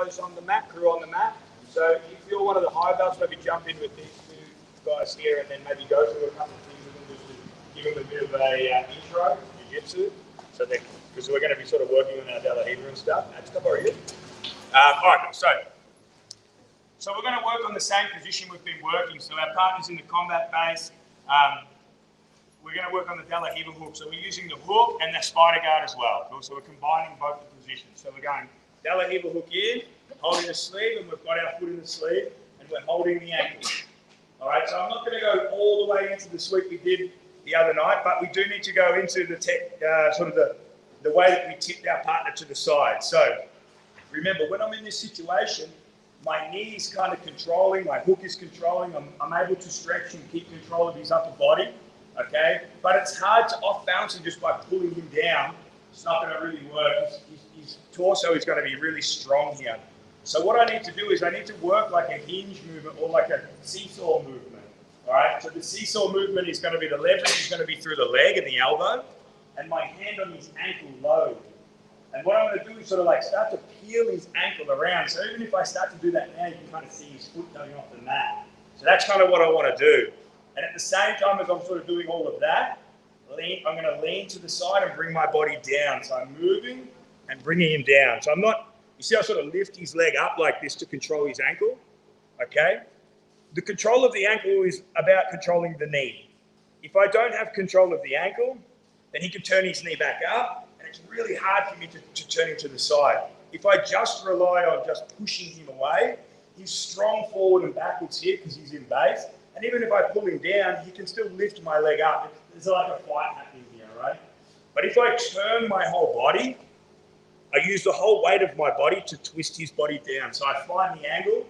guys on the mat, crew on the mat. So if you're one of the high belts, maybe jump in with these two guys here and then maybe go through a couple of things with them just to give them a bit of a intro, jiu-jitsu. So because we're going to be sort of working on our De La Riva and stuff. That's good, are you? All right, so we're going to work on the same position we've been working. So our partner's in the combat base. We're going to work on the De La Riva hook. So we're using the hook and the spider guard as well. So we're combining both the positions. So we're going De La Riva hook in, holding the sleeve, and we've got our foot in the sleeve, and we're holding the ankle. All right, so I'm not going to go all the way into the sweep we did the other night, but we do need to go into the sort of the way that we tipped our partner to the side. So remember, when I'm in this situation, my knee is kind of controlling, my hook is controlling, I'm able to stretch and keep control of his upper body, okay? But it's hard to off-balance him just by pulling him down. It's not going to really work. His torso is going to be really strong here. So what I need to do is I need to work like a hinge movement or like a seesaw movement, all right? So the seesaw movement is going to be the leverage is going to be through the leg and the elbow, and my hand on his ankle low. And what I'm going to do is sort of like start to peel his ankle around. So even if I start to do that now, you can kind of see his foot going off the mat. So that's kind of what I want to do. And at the same time as I'm sort of doing all of that, I'm going to lean to the side and bring my body down. So I'm moving and bringing him down. So I'm not, you see I sort of lift his leg up like this to control his ankle, okay? The control of the ankle is about controlling the knee. If I don't have control of the ankle, then he can turn his knee back up, and it's really hard for me to turn him to the side. If I just rely on just pushing him away, he's strong forward and backwards here because he's in base, and even if I pull him down, he can still lift my leg up. There's like a fight happening here, right? But if I turn my whole body, I use the whole weight of my body to twist his body down. So I find the angle,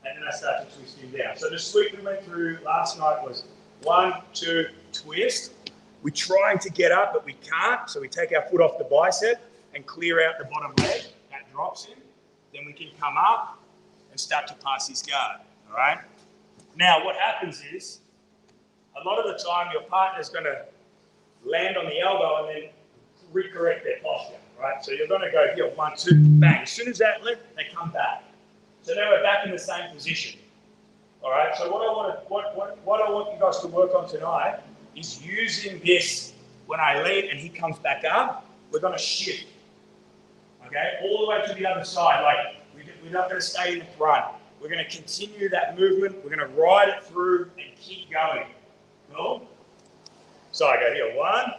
and then I start to twist him down. So the sweep we went through last night was 1, 2, twist. We're trying to get up, but we can't. So we take our foot off the bicep and clear out the bottom leg. That drops him. Then we can come up and start to pass his guard, all right? Now, what happens is, a lot of the time, your partner's going to land on the elbow and then recorrect their posture, right? So you're going to go here, 1, 2, bang. As soon as that lift, they come back. So now we're back in the same position, all right? So what I want you guys to work on tonight is using this when I lead and he comes back up, we're going to shift, okay? All the way to the other side. Like, we're not going to stay in the front. We're going to continue that movement. We're going to ride it through and keep going. Cool? So I go here, 1,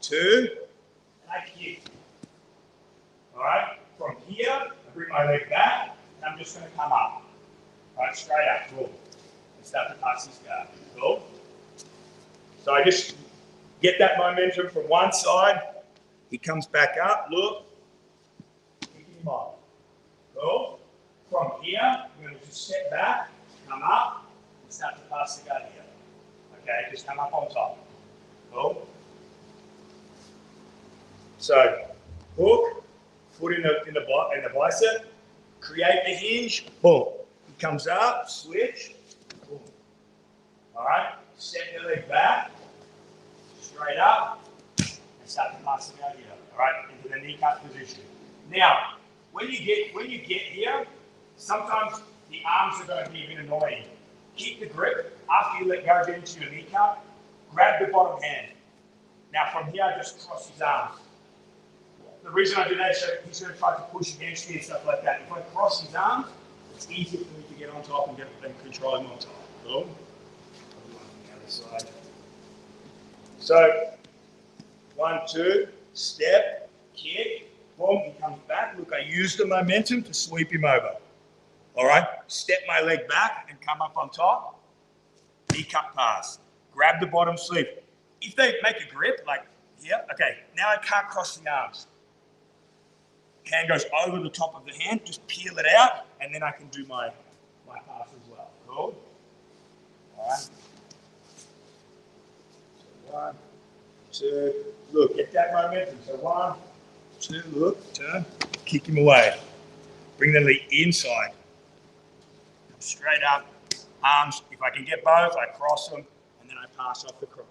2, and I kick. All right? From here, I bring my leg back, and I'm just going to come up. All right, straight up. Cool. And start to pass this guard. Cool? So I just get that momentum from one side. He comes back up, look. Kick him off. Cool? From here, I'm going to just step back, come up, and start to pass the guard here. Okay, just come up on top. Cool? So, hook, foot in the bicep, create the hinge, boom. He comes up, switch, boom. All right? Step your leg back, straight up, and start to pass it out here. All right, into the kneecap position. Now, when you get here, sometimes the arms are going to be a bit annoying. Keep the grip after you let go, get into your kneecap. Grab the bottom hand. Now from here, just cross his arms. The reason I do that is so he's going to try to push against me and stuff like that. If I cross his arms, it's easier for me to get on top and control him on top. Cool? Side. So, 1, 2, step, kick, boom, he comes back. Look, I use the momentum to sweep him over. All right, step my leg back and come up on top. Knee cut pass. Grab the bottom sleeve. If they make a grip, like here, okay, now I can't cross the arms. Hand goes over the top of the hand, just peel it out, and then I can do my pass as well. Cool? All right. 1, 2, look, get that momentum. So 1, 2, look, turn, kick him away. Bring the leg inside. Come straight up, arms. If I can get both, I cross them, and then I pass off the cross.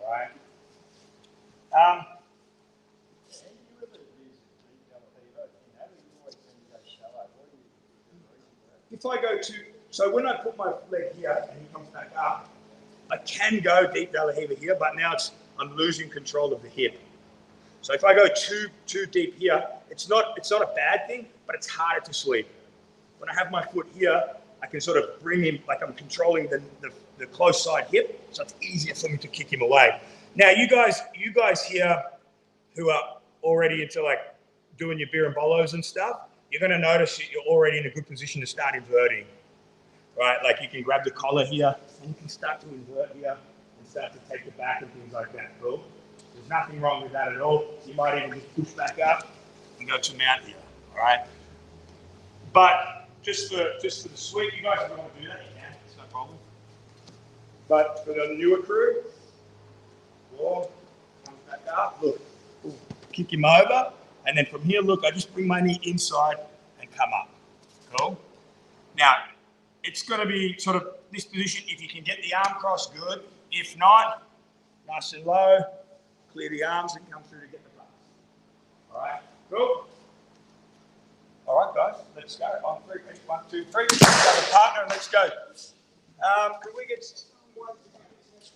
All right? if I go to, so when I put my leg here and he comes back up, I can go deep De La Riva here, but now I'm losing control of the hip. So if I go too deep here, it's not a bad thing, but it's harder to sweep. When I have my foot here, I can sort of bring him, like I'm controlling the close side hip, so it's easier for me to kick him away. Now, you guys here who are already into like doing your beer and bolos and stuff, you're going to notice that you're already in a good position to start inverting, right? Like you can grab the collar here and you can start to invert here and start to take it back and things like that. Cool. There's nothing wrong with that at all. You might even just push back up and go to mount here, all right? But just for the sweep, you guys don't want to do that, you can, it's no problem. But for the newer crew, comes back up, look, kick him over, and then from here, look, I just bring my knee inside and come up. Cool? Now, it's going to be sort of this position. If you can get the arm cross, good. If not, nice and low, clear the arms and come through to get the pass. All right, cool. All right, guys, let's go. On three, 1, 2, 3. Grab a partner and let's go. Could we get someone to do this?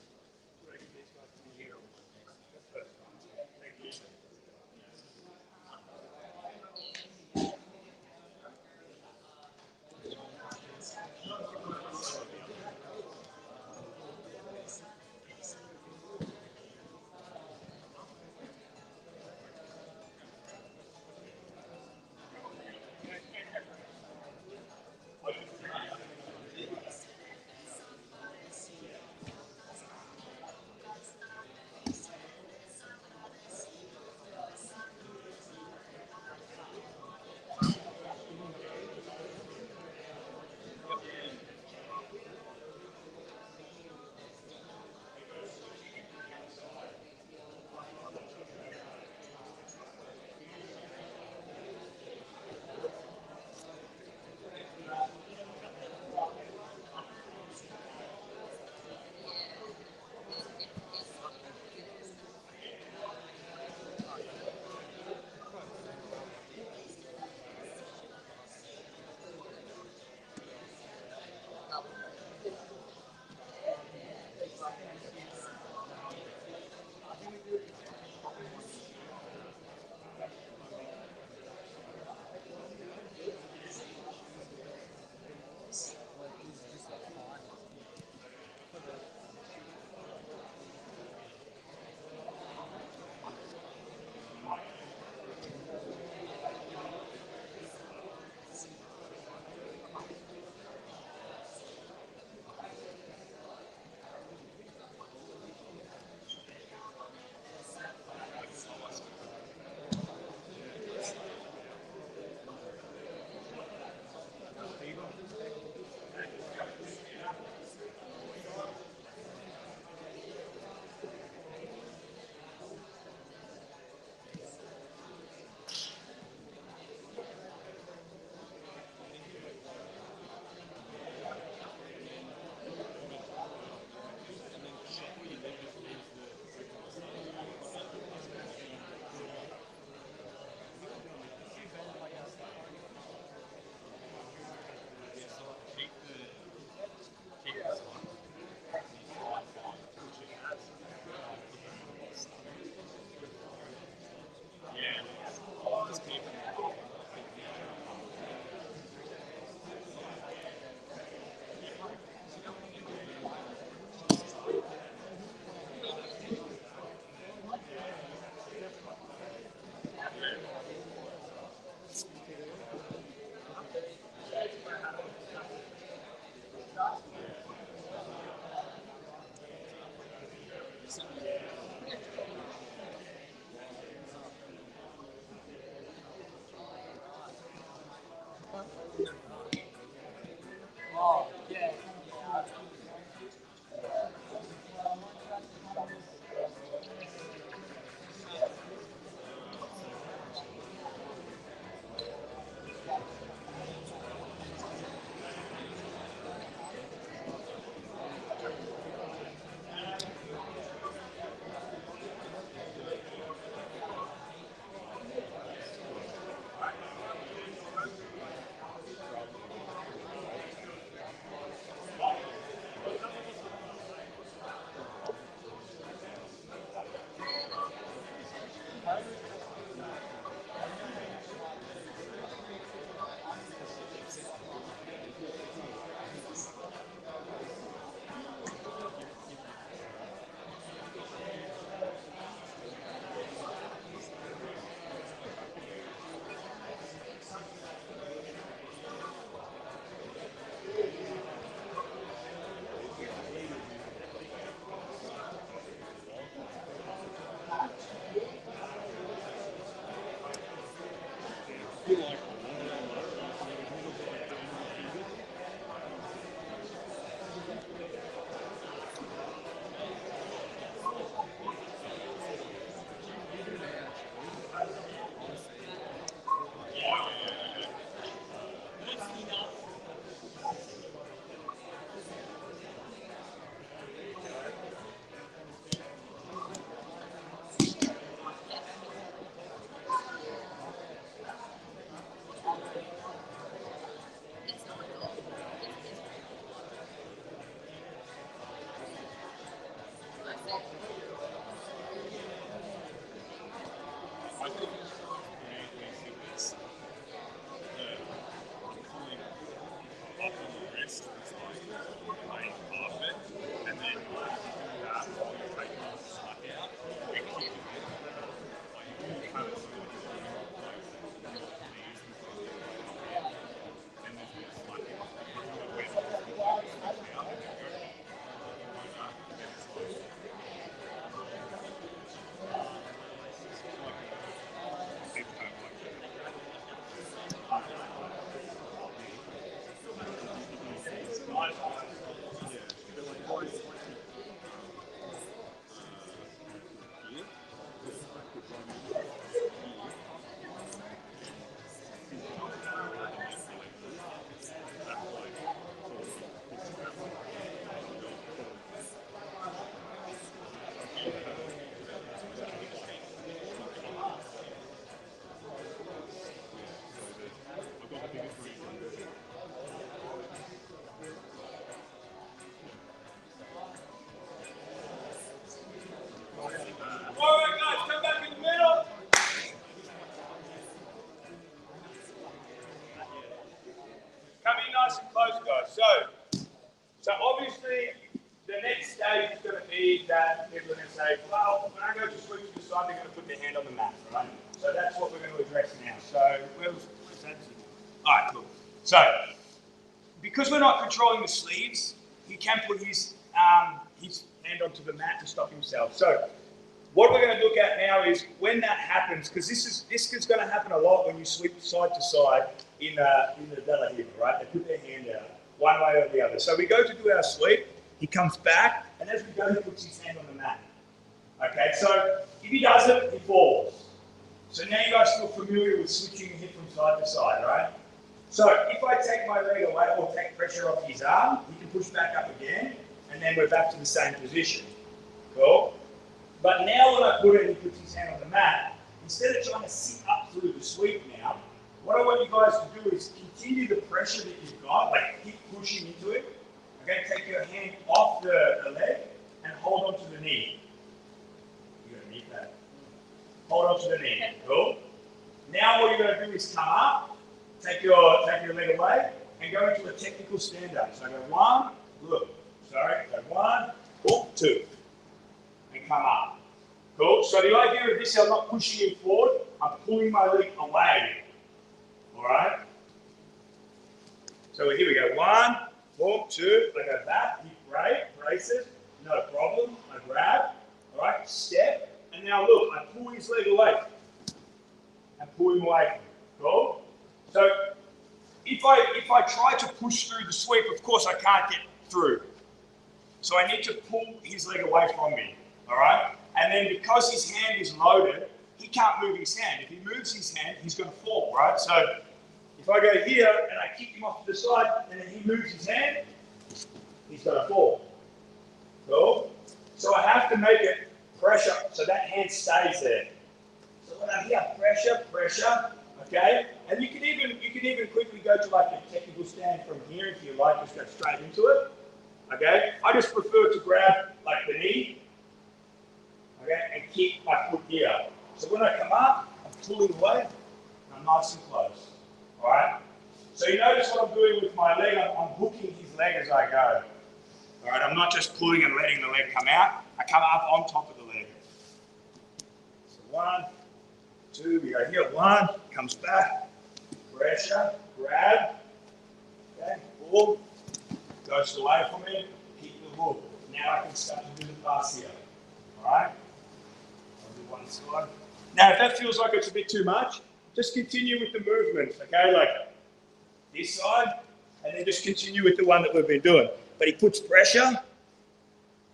Thank you. nice and close, guys. So obviously, the next stage is going to be that people are going to say, well, when I go to switch to the side, they're going to put their hand on the mat, right? So that's what we're going to address now. So where's that? All right, cool. So because we're not controlling the sleeves, he can put his hand onto the mat to stop himself. So what we're going to look at now is when that happens, because this is going to happen a lot when you sweep side to side in the DLR, right? They put their hand out one way or the other. So we go to do our sweep, he comes back, and as we go, he puts his hand on the mat. Okay, so if he doesn't, he falls. So now you guys feel familiar with switching a hip from side to side, right? So if I take my leg away or take pressure off his arm, he can push back up again, and then we're back to the same position. Cool? But now when I put it and he puts his hand on the mat, instead of trying to sit up through the sweep now, what I want you guys to do is continue the pressure that you've got, like keep pushing into it. Okay, take your hand off the leg and hold on to the knee. You're going to need that. Hold on to the knee. Cool? Now what you're going to do is come up, take your leg away, and go into a technical stand-up. So I go one, look, sorry, go one, boom, two, and come up. Cool? So the idea of this, I'm not pushing it forward, I'm pulling my leg away. All right? So here we go, one, boom, two, I go back, hip break, brace it, no problem, I grab, all right, step, and now look, I pull his leg away, and pull him away. Cool? So if I try to push through the sweep, of course I can't get through. So I need to pull his leg away from me, all right? And then because his hand is loaded, he can't move his hand. If he moves his hand, he's going to fall, right? So if I go here and I kick him off to the side and then he moves his hand, he's going to fall. Cool? So I have to make it pressure so that hand stays there. So when I'm here, pressure, pressure, okay? And you can even quickly go to like a technical stand from here if you like, just go straight into it. Okay? I just prefer to grab like the knee, okay, and keep my foot here. So when I come up, I'm pulling away, and I'm nice and close. Alright? So you notice what I'm doing with my leg, I'm hooking his leg as I go. Alright, I'm not just pulling and letting the leg come out, I come up on top of the leg. So one, two, we go here, one, comes back, pressure, grab, okay, pull, goes away from me, keep the hook. Now I can start to do the pass here. Alright? I'll do one side. Now if that feels like it's a bit too much, just continue with the movement, okay? Like this side, and then just continue with the one that we've been doing. But he puts pressure,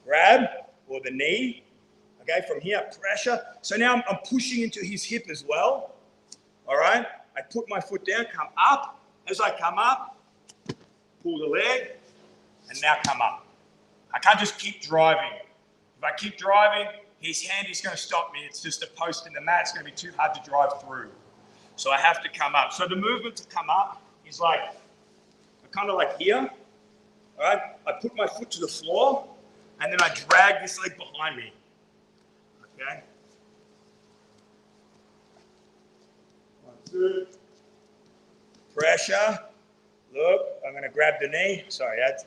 grab, or the knee, okay, from here, pressure. So now I'm pushing into his hip as well, all right? I put my foot down, come up. As I come up, pull the leg, and now come up. I can't just keep driving. If I keep driving, his hand is going to stop me. It's just a post in the mat. It's going to be too hard to drive through. So I have to come up. So the movement to come up is like, kind of like here, all right? I put my foot to the floor, and then I drag this leg behind me, okay? One, two. Pressure. Look, I'm going to grab the knee. Sorry, that's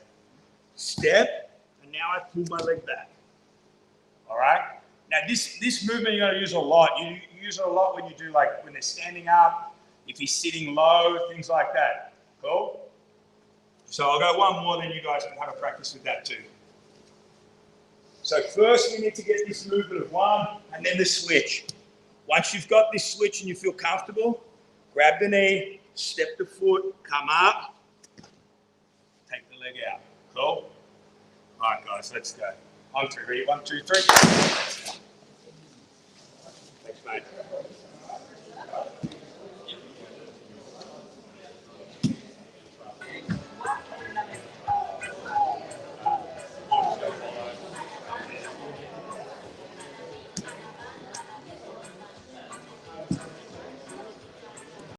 step, and now I pull my leg back, all right? Now, this movement you're going to use a lot. You use it a lot when you do, like, when they're standing up, if he's sitting low, things like that. Cool? So I'll go one more, then you guys can have a practice with that too. So first we need to get this movement of one, and then the switch. Once you've got this switch and you feel comfortable, grab the knee, step the foot, come up, take the leg out. Cool? All right, guys, let's go. On three. Ready? 1, 2, 3. Thanks, mate.